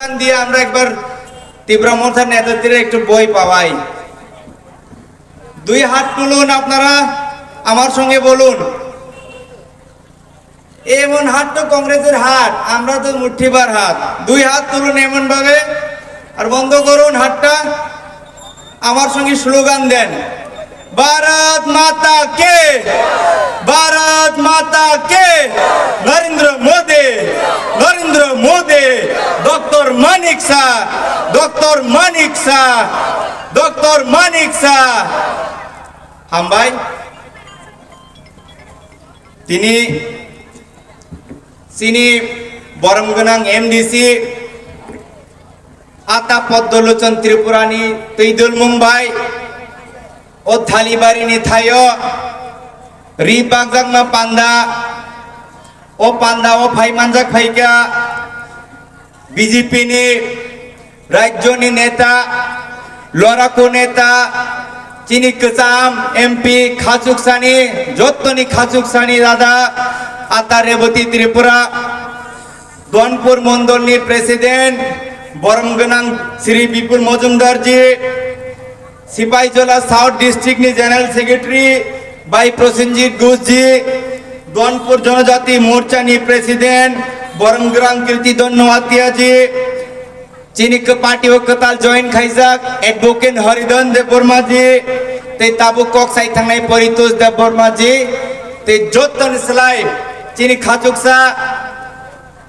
দিয়ে আমরা একবার তীব্র মোর্চার নেতৃত্বের একটু বই পাওয়াই। দুই হাত তুলুন, আপনারা আমার সঙ্গে বলুন। এমন হাত তো কংগ্রেসের হাত, আমরা তো মুঠিবার হাত। দুই হাত তুলুন এমন ভাবে, আর বন্ধ করুন হাতটা। আমার সঙ্গে স্লোগান দেন, ভারত মাতা কে, ভারত মাতা কে, নরেন্দ্র মোদি, নরেন্দ্র মোদি, ডক্টর মানিক শাহ, ডক্টর মানিক শাহ, ডক্টর মানিক শাহ। হাম ভাই, তিনি বরমগনাং এমডিসি আতা পদ্মলোচন ত্রিপুরানি তৈদুল মুম্বাই ও থালিবারি নি থায় রি বাগজাংমা পান্ডা ও ভাই মানজাক ভাইকা বিজেপি নি রাজ্যনি নেতা লড়াকু নেতা চিনি কচাম এমপি খাচুক সানি যতনি খাচুক সানি দাদা আতা রেবতী ত্রিপুরা দনপুর মন্ডল নি প্রেসিডেন্ট বরমগনাং শ্রী বিপুল মজুমদার জি, সিপাহীজলা সাউথ डिस्ट्रिक्ट नी जनरल सेक्रेटरी भाई प्रसेनजीत घोष जी, दौनपुर जनजाति मोर्चा नी प्रेसिडेंट बरमगनां कीर्ति धन्यवादिया जी, चिनिक पार्टी वकताल जॉइन खाइजाक एडवोकेट हरिधन देवबर्मा जी, ते ताबु कक साइ थांनाय परितोष देवबर्मा जी, ते जतन सलाय चिनि खाचुकसा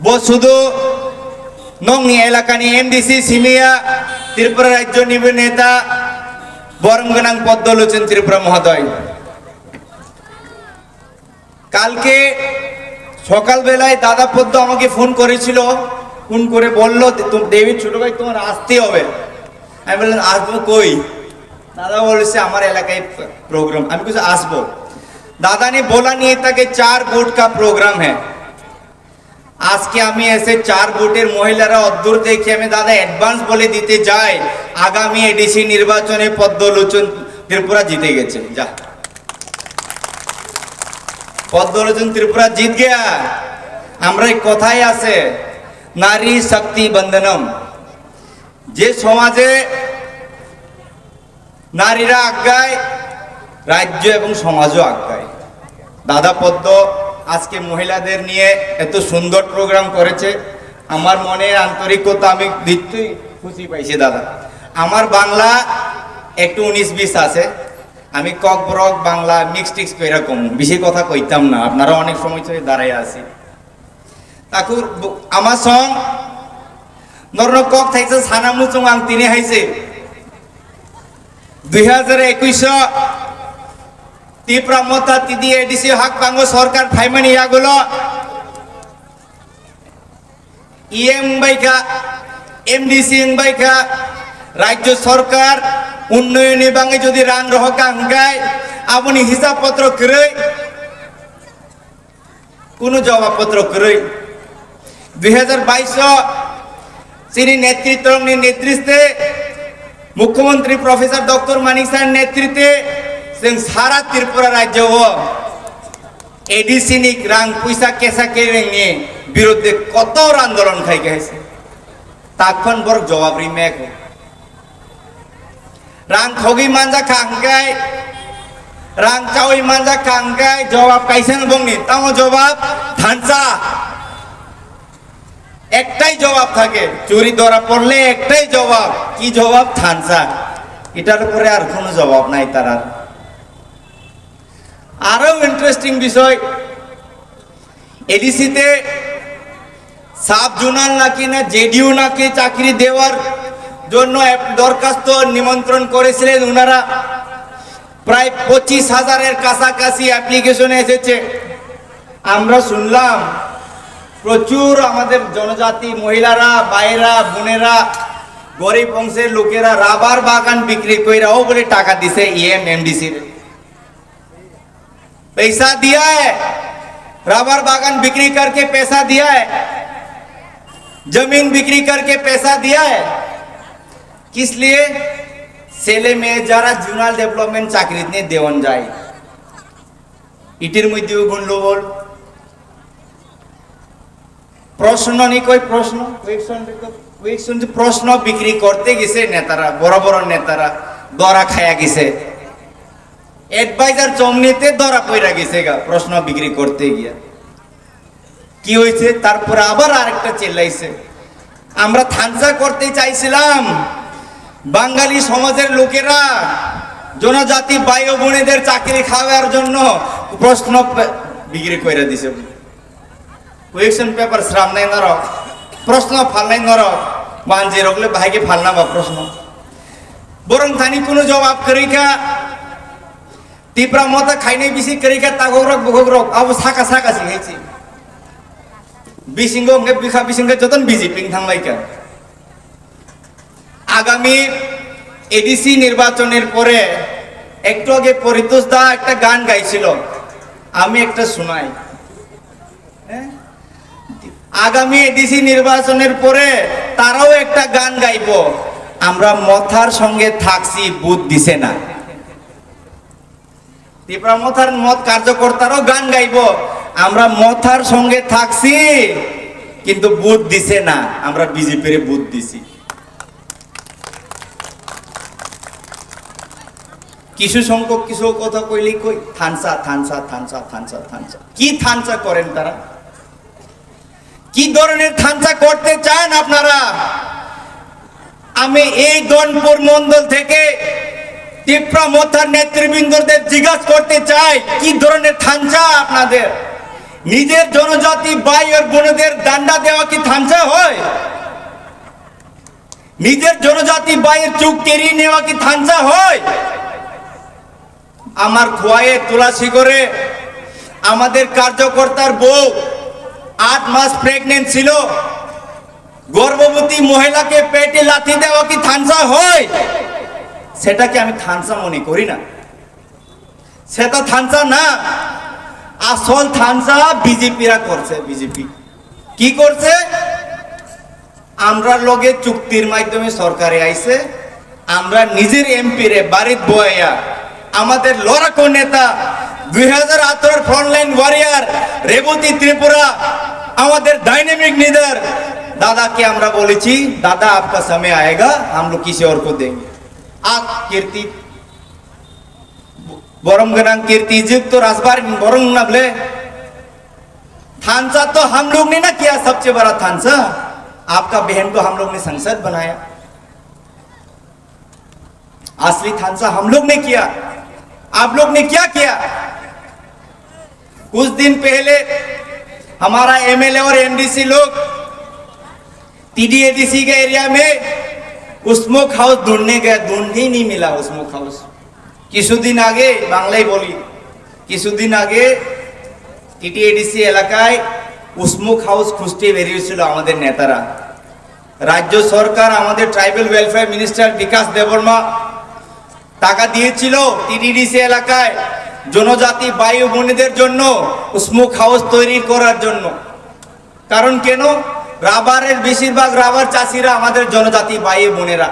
बसुदु नंगनी एलाकानी एमडीसी सिमिया त्रिपुरा राज्य निबे नेता বরমগনাং পদ্মলোচন ত্রিপুরা মহোদয়। কালকে সকালবেলায় দাদা পদ্ম আমাকে ফোন করেছিল, ফোন করে বলল ডেভিড ছোট ভাই তোমার আসতে হবে। আমি বললাম আসবো কই? দাদা বলেছে আমার এলাকায় प्रोग्राम। আমি কিছু আসবো। दादा ने बोला नहीं था कि 4 वोट का प्रोग्राम है। आज के हमें ऐसे 4 वोटेर महिलारा अद्दूर देखिए हमें दादा एडवांस बोले दीते जाए आगामी एडिसी निर्वाचने पद्मलोचन त्रिपुरा जीते गेছে। जा पद्मलोचन त्रिपुरा जीत गया। আমরা এই কথাই আছে নারী শক্তি বন্দনম, যে সমাজে নারীরা আগায় রাজ্য এবং সমাজও আগায়। দাদা পদ্ম আজকে মহিলাদের নিয়ে এত সুন্দর প্রোগ্রাম করেছে, আমার মনে আন্তরিকতা আমি দিতে খুশি পাইছি। দাদা আমার বাংলা একটু 19-20 আছে, আমি কক ব্রক বাংলা মিক্সড এরকম বেশি কথা কইতাম না, আপনারা অনেক সময় ধরে দাঁড়াই আছি। তাকুর আমার সং নরন কক থাইছে সানামুচং আং তিনি হাইছে 2021 ত্রিপুরা মতা তিদি এডিসি হক বাঙ্গ সরকার ফাইমানি ইয়াগুলো ইএম বাইকা এমডিসি বাইকা রাজ্য সরকার উন্নয়নী বাঙ্গে যদি রান রহকা হঙ্গায় আপনি হিসাবপত্র করে কোনো জবাবপত্র করে 2022 তিনি নেতৃত্বে মুখ্যমন্ত্রী প্রফেসর ডক্টর মানিক শাহের নেতৃত্বে सारा त्रिपुरा राज्य वो एडिसी नी रांग पैसा कैसा के निये विरुद्धे कत आंदोलन खाई गए तखन बर जवाब रिमेक रांग खगी मांजा खांगाय रांग चावई मांजा खांगाय जवाब कैसे बंगनी ताओ जवाब धानसा एकटाई जवाब थाके चोरी धरा पड़ले एकटाई जवाब की जवाब धानसा एटार उपरे आर कोनो जवाब नाई तारार। আরো ইন্টারেস্টিং বিষয় এডিসিতে সাব জোনাল নাকি না জেডিইউ নাকি চাকরি দেওয়ার জন্য দরখাস্ত নিমন্ত্রণ করেছিলেন ওনারা, প্রায় 25,000 এর কাছাকাছি অ্যাপ্লিকেশন এসেছে। আমরা শুনলাম প্রচুর আমাদের জনজাতি মহিলারা বাইরা বোনেরা গরিব বংশের লোকেরা রাবার বাগান বিক্রি কইরাও বলে টাকা দিছে ইএমএমডিসি पैसा दिया है, रबर बागान बिक्री करके पैसा दिया है, जमीन बिक्री करके पैसा दिया है। किस लिए? सेले में जरा जूनाल डेवलपमेंट चाकरी ने देवन जाए इटिर मध्य गुणलो बोल प्रश्न नहीं कोई प्रश्न क्वेश्चन ওই শুনছি প্রশ্ন বিক্রি করতে গেছে নেতারা, বড় বড় নেতারা দরা খায়া গেছে, অ্যাডভাইজার চমনিতে দরা পইরা গেছে গা প্রশ্ন বিক্রি করতে গিয়া। কি হয়েছে? তারপরে আবার আরেকটা চেল্লাইছে, আমরা থানসা করতে চাইছিলাম, বাঙালি সমাজের লোকেরা জনজাতি ভাই ও বোনেদের চাকরি খাওয়ার জন্য প্রশ্ন বিক্রি করে দিছে। কোয়েকশন পেপার শ্রাম নাই নরক, প্রশ্ন ফাল নাই নরক, বাঞ্জে রকলে ভাইকে ফালনা বা প্রশ্ন বরং থানি কোনো জবাব করিকা তিপ্রা মতা খাইনে বেশি করিকা তাগক রক বগক রক আবু সাকা সাকা শিখাইছি বিসিঙ্গ বিখা বিসিঙ্গ যতন বিজেপি থাংলাইকা। আগামী এডিসি নির্বাচনের পরে একটু আগে পরিতোষ দা একটা গান গাইছিল, আমি একটা শোনাই। আগামী এডিসি নির্বাচনের পরে তারাও একটা গান গাইব, আমরা মথার সঙ্গে থাকছি বুথ দিছে না। ত্রিপুরা মথার মত কার্যকর্তারাও গান গাইব, আমরা মথার সঙ্গে থাকছি কিন্তু বুথ দিছে না, আমরা বিজেপির বুথ দিছি। কিছু সংখ্যক কিছু কথা কইলি কই থানসা থানসা থানসা থানসা থানসা। কি থানসা করেন তারা? কি ধরনের থানসা করতে চান আপনারা? আমি এই দনপুর মন্ডল থেকে ত্রিপুরা মথার নেতৃবৃন্দদের জিজ্ঞাসা করতে চাই, কি ধরনের থানসা আপনাদের? নিজের জনজাতি ভাই আর বোনদের দান্ডা দেওয়া কি থানসা হয়? নিজের জনজাতি ভাইয়ের চুপ কেড়িয়ে নেওয়া কি থানসা হয়? আমার খোয়ায়ে তুলাসী করে আমাদের কার্যকর্তার বউ 8 মাস প্রেগনেন্ট ছিল, গর্ভবতী মহিলাকে পেটে লাথি দেওয়া কি থানসা হয়? সেটাকে আমি থানসা মনে করি না, সেটা থানসা না। আসল থানসা বিজেপিরা করছে। বিজেপি কি করছে? আমরা লগে চুক্তির মাধ্যমে সরকারে আইছে, আমরা নিজের এমপি রে বাড়িত বয়াইয়া আমাদের লড়াকু নেতা 2018 ফ্রন্টলাইন ওয়ারিয়ার রেবতী ত্রিপুরা আমাদের डायनेमिक लीडर दादा के আমরা বলেছি, दादा आपका समय आएगा हम लोग किसी और को देंगे। आप कीर्ति बरम गनांग कीर्ति जिप तो राजबार बरम नबले थानसा तो हम लोग ने ना किया, सबसे बड़ा थानसा आपका बहन को हम लोग ने संसद बनाया। असली थानसा हम लोग ने किया, आप लोग ने क्या किया? कुछ दिन पहले हमारा एमएलए और एमडीसी लोग टीडीएडीसी के एरिया में स्मोक हाउस ढूंढने गए, ढूंढ ही नहीं मिला स्मोक हाउस। কিছুদিন আগে বাংলায় বলি, কিছুদিন আগে টিটিএডিসি এলাকায় স্মোক হাউস খুঁজতে বেরিয়েছিল আমাদের নেতারা। রাজ্য সরকার আমাদের ট্রাইবাল ওয়েলফেয়ার মিনিস্টার বিকাশ দেববর্মা টাকা দিয়েছিল টিটিডিসি এলাকায় জনজাতি ভাই ও বোনেদের জন্য স্মোক হাউস তৈরি করার জন্য। কারণ কেন? রাবারের বেশিরভাগ রাবার চাষিরা আমাদের জনজাতি ভাই ও বোনেরা।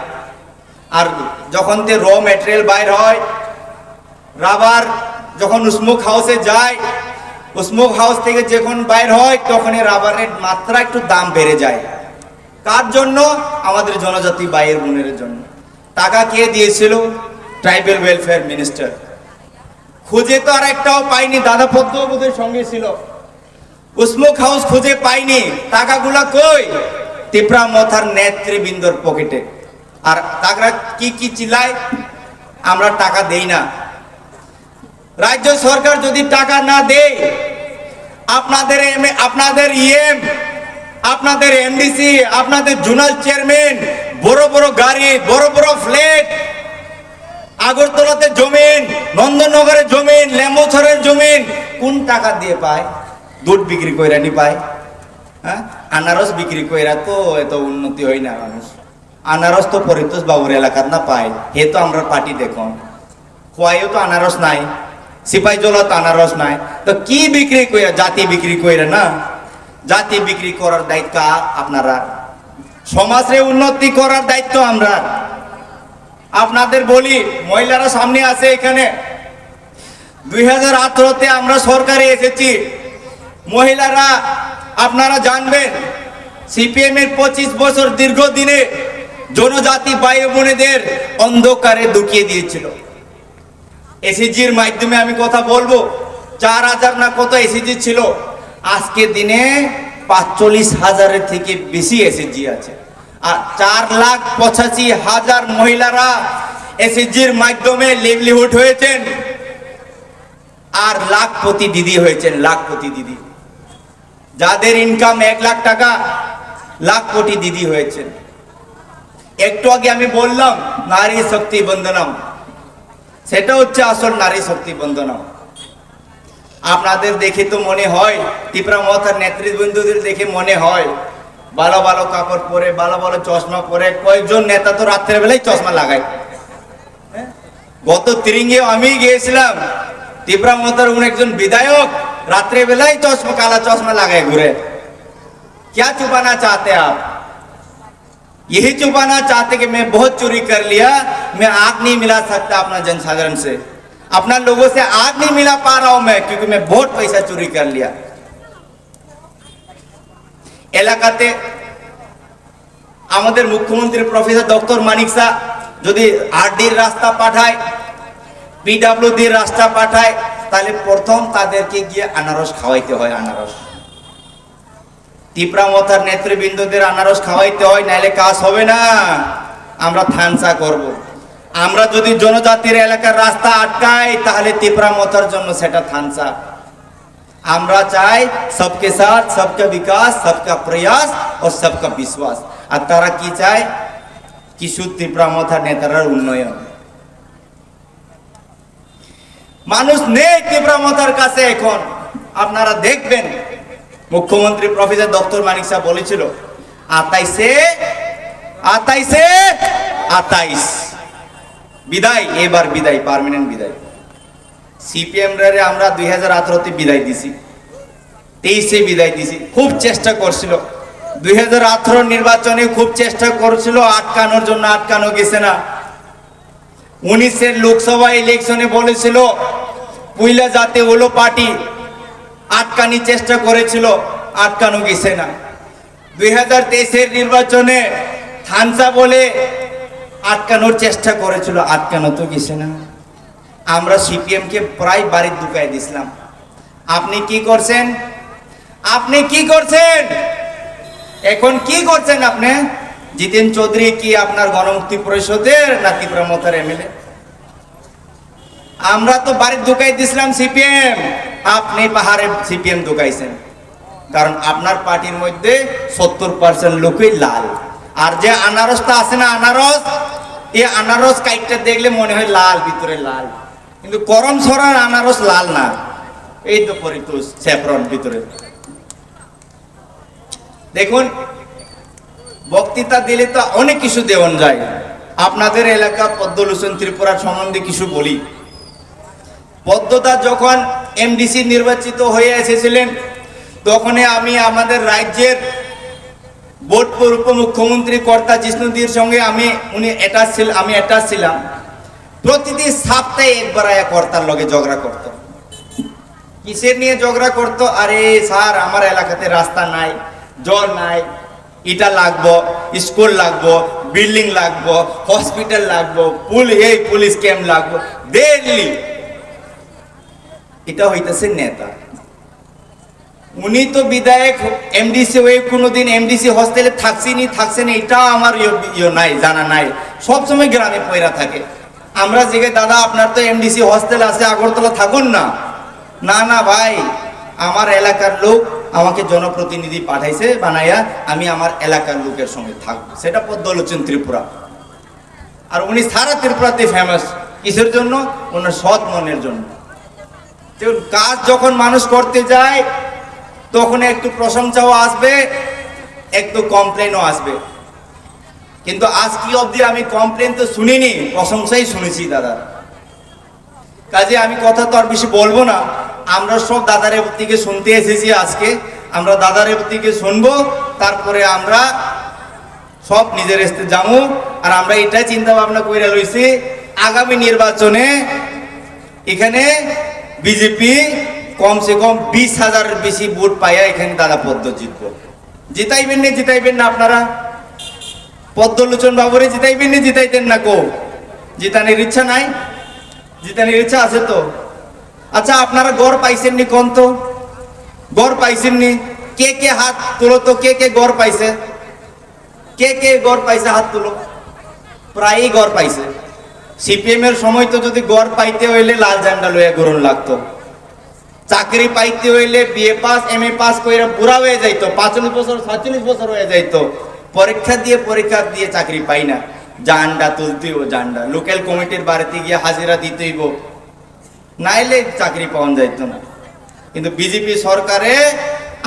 আর যখন তে র ম্যাটেরিয়াল বাইর হয়, রাবার যখন স্মোক হাউসে যায়, স্মোক হাউস থেকে যখন বাইর হয় তখন রাবারের মাত্রা একটু দাম বেড়ে যায়। কার জন্য? আমাদের জনজাতি ভাইয়ের বোনের জন্য। টাকা কে দিয়েছিল? Tribal welfare minister. খুঁজে তো আর একটাও পাইনি, দাদা পদ্মবুদের সঙ্গে ছিল। স্মোক হাউস খুঁজে পাইনি, টাকাগুলা কই? ত্রিপুরা মথার নেতৃবৃন্দর পকেটে। আর তারা কি কি চিল্লায়? আমরা টাকা দেই না। রাজ্য সরকার যদি টাকা না দেয়, আপনাদের ইএম, আপনাদের এমডিসি, আপনাদের জোনাল চেয়ারম্যান বড় বড় গাড়ি, বড় বড় ফ্ল্যাট, আগরতলাতে জমিন, নন্দননগরে জমিন, লেম্বছরের জমিন কোন টাকা দিয়ে পায়? দুধ বিক্রি কইরা নি পায়? হ্যাঁ, আনারস বিক্রি কইরা তো এত উন্নতি হয় না মানুষ। আনারস তো পরিতোষ বাবুর এলাকার না পায়, হে তো আমরা পার্টি দেখুন। খোয়াইও তো আনারস নাই, সিপাই জলা তো আনারস নাই, তো কি বিক্রি কইরা? জাতি বিক্রি কইরা না। জাতি বিক্রি করার দায়িত্ব আপনারা, সমাজে উন্নতি করার দায়িত্ব আমরা। আপনাদের বলি, মহিলারা সামনে আছে এখানে। 2018-তে আমরা সরকারে এসেছি। মহিলারা আপনারা জানবেন সিপিএম এর 25 বছর দীর্ঘদিনে জনজাতি ভাই বোনেদের অন্ধকারে ঢুকিয়ে দিয়েছিল। এসএসজির মাধ্যমে আমি কথা বলবো, 4000 না কত এসএসজি ছিল, আজকে দিনে 45,000 থেকে বেশি এসএসজি আছে। আর 4,85,000 মহিলারা এসএসজির মাধ্যমে লিভলিহুড হয়েছেন, আর লাখপতি দিদি হয়েছেন। লাখপতি দিদি, যাদের ইনকাম 1 লাখ টাকা, লাখপতি দিদি হয়েছেন। একটু আগে আমি বললাম নারী শক্তি বন্দনম, সেটা হচ্ছে আসল নারী শক্তি বন্দনম। আপনাদের দেখে তো মনে হয়, ত্রিপুরা মহাতার নেতৃবৃন্দদের দেখে মনে হয় ভালো ভালো কাপড় পরে, ভালো ভালো চশমা পরে, কয়েকজন নেতা তো রাত্রের বেলায় চশমা লাগায়। গত তিরিঙ্গে আমি গিয়েছিলাম, ত্রিপুরা মহাতার একজন বিধায়ক রাত্রে বেলায় চশমা, কালা चश्मा लगाए घूरे। क्या छुपाना चाहते आप? यही छुपाना चाहते कि मैं बहुत चोरी कर लिया, मैं आग नहीं मिला सकता अपना जनसाधारण से, अपना लोगों से आग नहीं मिला पा रहा हूं मैं, क्योंकि मैं बहुत पैसा चोरी कर लिया। এলাকাতে আমাদের মুখ্যমন্ত্রী প্রফেসর ডক্টর মানিক শাহ যদি আরডির রাস্তা পাঠায়, পিডব্লিউডির রাস্তা পাঠায়, তাহলে প্রথম তাদেরকে গিয়ে আনারস খাওয়াইতে হয়। আনারস ত্রিপুরা মথার নেতৃবৃন্দদের আনারস খাওয়াইতে হয়, নাইলে কাজ হবে না। আমরা থানসা করব। আমরা যদি জনজাতির এলাকার রাস্তা আটকাই, তাহলে ত্রিপুরা মথার জন্য সেটা থানসা। আমরা চাই সবকে সাথ সবকা বিকাশ, সবকা প্রয়াস ও সবকা বিশ্বাস। আর তারা কি চায়? কিছু ত্রিপুরা মথার নেতারার উন্নয়ন। মানুষ নেই ত্রিপুরা মথার কাছে এখন। আপনারা দেখবেন মুখ্যমন্ত্রী প্রফেসর ডক্টর মানিক শাহ বলেছিল 28 বিদায়, এবার বিদায়, পার্মানেন্ট বিদায়। সিপিএম রে আমরা 2018 বিদায় দিছি, 23 বিদায় দিছি। খুব চেষ্টা করছিল 2018 নির্বাচনে, খুব চেষ্টা করছিল আটকানোর জন্য, আটকানো গেছে না। 19 লোকসভা ইলেকশনে বলেছিল পুইলা জাতে হলো পার্টি, আটকানি চেষ্টা করেছিল, আটকানো গেছে না। 2023 নির্বাচনে থানসা বলে আটকানোর চেষ্টা করেছিল, আটকানো তো গেছে না। আমরা সিপিএম কে প্রায় বাড়ির ঢুকাই দিছিলাম। আপনি কি করছেন? আপনি কি করছেন? এখন কি করছেন আপনি? জিতেন চৌধুরী কি আপনার গণমুক্তি পরিষদের না ত্রিপুরা মথার এমএলএ? আমরা তো বাড়ির ঢুকাই দিছিলাম সিপিএম, আপনি পাহাড়ে সিপিএম ঢুকাইছেন। কারণ আপনার পার্টির মধ্যে 70% লোকই লাল। আর যে আনারসটা আছে না, আনারস, এই আনারস কাইটটা দেখলে মনে হয় লাল, ভিতরে লাল, কিন্তু করম ছড়ার আনারস লাল না, এই তো পরিতোষ স্যাফরন ভিতরে। দেখুন, বক্তৃতা দিলে তো অনেক কিছু দেওয়ান যায়। আপনাদের এলাকা পদ্মলোচন ত্রিপুরার সম্বন্ধে কিছু বলি। পদ্মদা যখন এমডিসি নির্বাচিত হয়ে এসেছিলেন, তখনই আমি আমাদের রাজ্যের বোর্ডপুর উপমুখ্যমন্ত্রী কর্তা জিষ্ণুদির সঙ্গে আমি অ্যাটাচ ছিলাম। প্রতিদিন সপ্তাহে একবার আয়া কর্তার লগে ঝগড়া করতো। কিসের নিয়ে ঝগড়া করতো? আরে স্যার, আমার এলাকাতে রাস্তা নাই, জল নাই, ইটা লাগবো, স্কুল লাগবো, বিল্ডিং লাগবো, হসপিটাল লাগবো, পুলিশ ক্যাম্প লাগবো, দিল্লি। এটা হইতেছে নেতা। উনি তো বিধায়ক, এমডিসি হয়ে কোনোদিন এমডিসি হস্টেলে থাকছেন, এটা আমার নাই, জানা নাই। সবসময় গ্রামে পয়রা থাকে। আমরা জিজ্ঞে, দাদা আপনার তো এমডিসি হস্টেল আছে, আগরতলা থাকুন না। না না ভাই, আমার এলাকার লোক আমাকে জনপ্রতিনিধি পাঠাইছে বানাইয়া, আমি আমার এলাকার লোকের সঙ্গে থাকবো। সেটা পদ্মলোচন ত্রিপুরা। আর উনি সারা ত্রিপুরাতে ফেমাস। কিসের জন্য? ওনার সৎ মনের জন্য। কাজ যখন মানুষ করতে যায়, তখন একটু প্রশংসাও আসবে, একটু কমপ্লেনও আসবে। কিন্তু আজ কি অবধি আমি কমপ্লেন তো শুনিনি, প্রশংসাই শুনেছি দাদা। কাজে আমি কথা তো আর বেশি বলবো না। আমরা সব দাদার থেকে শুনতে এসেছি। আজকে আমরা দাদার থেকে শুনবো, তারপরে আমরা সব নিজের রাস্তায় যাবো। আর আমরা এটাই চিন্তা ভাবনা করে লইছি, আগামী নির্বাচনে এখানে বিজেপি কমসে কম 20,000 বেশি ভোট পাইয়া এখানে দাদা পদ্ম জিতবো। জিতাইবেন না আপনারা? পদ্মলোচন বাবুরে জিতাইতেন না কো? জিতানির ইচ্ছা নাই? জিতানির ইচ্ছা আছে তো? আচ্ছা, আপনারা গড় পাইছেননি কোন তো? গড় পাইছেননি? কে হাত তুলো তো, কে গড় পাইছে? কে গড় পাইছে হাত তুলো। প্রায়ই গড় পাইছে। সিপিএম এর সময় তো যদি গড় পাইতে হইলে লাল ঝান্ডা লইয়া গরুন লাগতো। চাকরি পাইতে হইলে বিএ পাস এমএ পাস কইরা বুড়া হয়ে যাইতো, 45 বছর 47 বছর হয়ে যাইতো। পরীক্ষা দিয়ে চাকরি পাই না, জান্ডা তুলতেইব, জান্ডা লোকাল কমিটির বাড়িতে গিয়ে হাজিরা দিতেইব, নাইলে চাকরি পাওয়া যাইতো না। কিন্তু বিজেপি সরকারে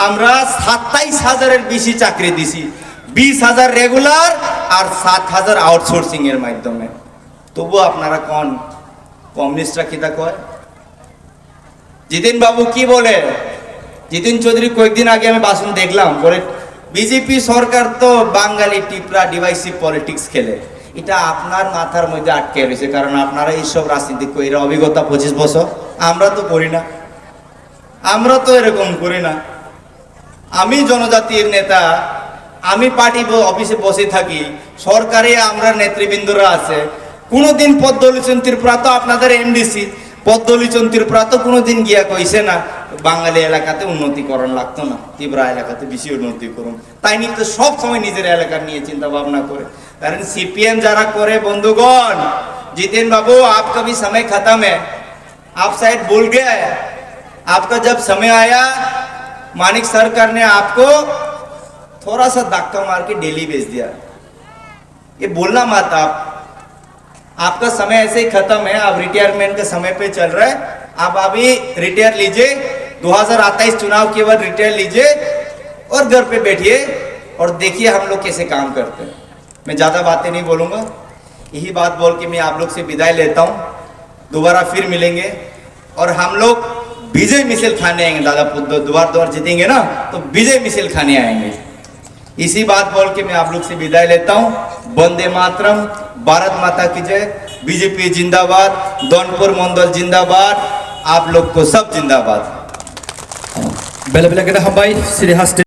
আমরা 27,000-এর বেশি চাকরি দিছি, 20,000 রেগুলার আর 7,000 আউটসোর্সিং এর মাধ্যমে। তবু আপনারা কোন কমিউনিস্টরা কিতা কয়? জিতেন বাবু কি বলে? জিতেন চৌধুরী কয়েকদিন আগে আমি ভাষণ দেখলাম, বলে বিজেপি সরকার তো বাঙালি টিপরা ডিভাইসিভ পলিটিক্স খেলে। এটা আপনার মাথার মধ্যে আটকে রয়েছে, কারণ আপনারা এইসব রাজনীতি কইরা অভিজ্ঞতা 25 বছর। আমরা তো করি না, আমরা তো এরকম করি না। আমি জনজাতির নেতা, আমি পার্টি অফিসে বসে থাকি, সরকারে আমরা নেতৃবৃন্দরা আছে। কোনোদিন পদ্মলোচন ত্রিপুরা তো আপনাদের এমডিসি, পদ্মলোচন ত্রিপুরা তো কোনোদিন গিয়া কইছে না বাঙালি এলাকাতে উন্নতিকরণ লাগতো না, ত্রিপুরা এলাকাতে বেশি উন্নতি করুন। তাই নিয়ে তো সব সময় নিজের এলাকা নিয়ে চিন্তা ভাবনা করে। কারণ सीपीएम যারা করে বন্ধুগণ, जितेन बाबू आपका भी समय खत्म है, आप शायद भूल गए। आपका जब समय आया, मानिक सरकार ने आपको थोड़ा सा धक्का मार के दिल्ली भेज दिया। ये बोलना मत आप, आपका समय ऐसे ही खत्म है, आप रिटायरमेंट के समय पे चल रहे हैं। आप अभी रिटायर लीजिए, 2028 चुनाव के बाद रिटायर लीजिए और घर पे बैठिए और देखिए हम लोग कैसे काम करते हैं। मैं ज़्यादा बातें नहीं बोलूँगा, यही बात बोल के मैं आप लोग से विदाई लेता हूँ। दोबारा फिर मिलेंगे और हम लोग विजय मिसल खाने आएंगे। दादा दोबारा जीतेंगे ना तो विजय मिसल खाने आएंगे। इसी बात बोल के मैं आप लोग से विदाई लेता हूँ। वंदे मातरम, भारत माता की जय, बीजेपी जिंदाबाद, दौनपुर मंडल जिंदाबाद, आप लोग को सब जिंदाबाद। Bela-bela kita hambai, sini hasil.